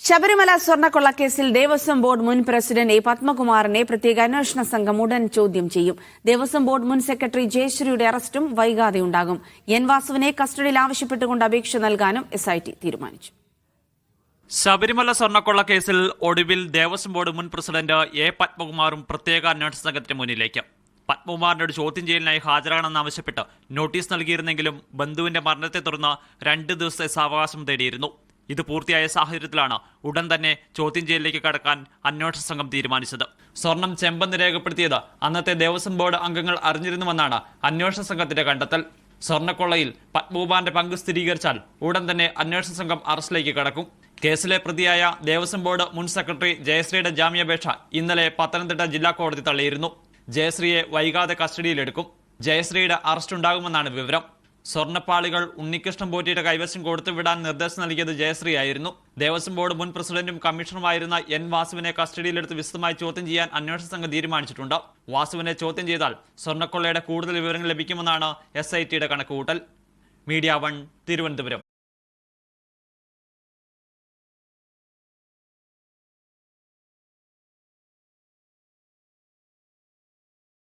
Sabarimala സ്വർണ്ണക്കൊള്ളക്കേസിൽ Devaswom board മുൻ president A പത്മകുമാറിനെ പ്രത്യേക അന്വേഷണ സംഘം ഉടൻ ചോദ്യം ചെയ്യും. ദേവസ്വം ബോർഡ് മുൻ സെക്രട്ടറി ജയശ്രീയുടെ അറസ്റ്റും വൈകാതെ ഉണ്ടാകും. എൻ വാസുവിനെ കസ്റ്റഡിയിൽ ആവശ്യപ്പെട്ടുകൊണ്ട് അപേക്ഷ നൽകാനും SIT തീരുമാനിച്ചു. ശബരിമല സ്വർണ്ണക്കൊള്ളക്കേസിൽ ഒടുവിൽ ദേവസ്വം ബോർഡ് മുൻ പ്രസിഡന്റ് എ പത്മകുമാറും പ്രത്യേക അന്വേഷണ സംഘത്തിന് മുന്നിലേക്ക്. പത്മകുമാറിനോട് ചോദ്യം ചെയ്യലിനായി ഹാജരാകണമെന്നാവശ്യപ്പെട്ട് നോട്ടീസ് നൽകിയിരുന്നെങ്കിലും ബന്ധുവിന്റെ മരണത്തെ തുടർന്ന് 2 ദിവസത്തെ സാവകാശം തേടിയിരുന്നു. ഇത് പൂർത്തിയായ സാഹചര്യത്തിലാണ് ഉടൻ തന്നെ ചോദ്യം ചെയ്യലിലേക്ക് കടക്കാൻ അന്വേഷണ സംഘം തീരുമാനിച്ചത്. സ്വർണം ചെമ്പെന്ന് രേഖപ്പെടുത്തിയത് അന്നത്തെ ദേവസ്വം ബോർഡ് അംഗങ്ങൾ അറിഞ്ഞിരുന്നുവെന്നാണ് അന്വേഷണ സംഘത്തിന്റെ കണ്ടെത്തൽ. സ്വർണ്ണക്കൊള്ളയിൽ പത്മകുമാറിന്റെ പങ്ക് സ്ഥിരീകരിച്ചാൽ ഉടൻ തന്നെ അന്വേഷണ സംഘം അറസ്റ്റിലേക്ക് കടക്കും. കേസിലെ പ്രതിയായ ദേവസ്വം ബോർഡ് മുൻ സെക്രട്ടറി ജയശ്രീയുടെ ജാമ്യാപേക്ഷ ഇന്നലെ പത്തനംതിട്ട ജില്ലാ കോടതി തള്ളിയിരുന്നു. ജയശ്രീയെ വൈകാതെ കസ്റ്റഡിയിലെടുക്കും. ജയശ്രീയുടെ അറസ്റ്റ് ഉണ്ടാകുമെന്നാണ് വിവരം. സ്വർണ്ണപ്പാളികൾ ഉണ്ണികൃഷ്ണൻ പോറ്റിയുടെ കൈവശം കൊടുത്തുവിടാൻ നിർദ്ദേശം നൽകിയത് ജയശ്രീയായിരുന്നു. ദേവസ്വം ബോർഡ് മുൻ പ്രസിഡന്റും കമ്മീഷണറുമായിരുന്ന എൻ വാസുവിനെ കസ്റ്റഡിയിലെടുത്ത് വിശദമായി ചോദ്യം ചെയ്യാൻ അന്വേഷണ സംഘം തീരുമാനിച്ചിട്ടുണ്ട്. വാസുവിനെ ചോദ്യം ചെയ്താൽ സ്വർണ്ണക്കൊള്ളയുടെ കൂടുതൽ വിവരങ്ങൾ ലഭിക്കുമെന്നാണ് SITയുടെ കണക്കുകൂട്ടൽ. മീഡിയ 1 തിരുവനന്തപുരം.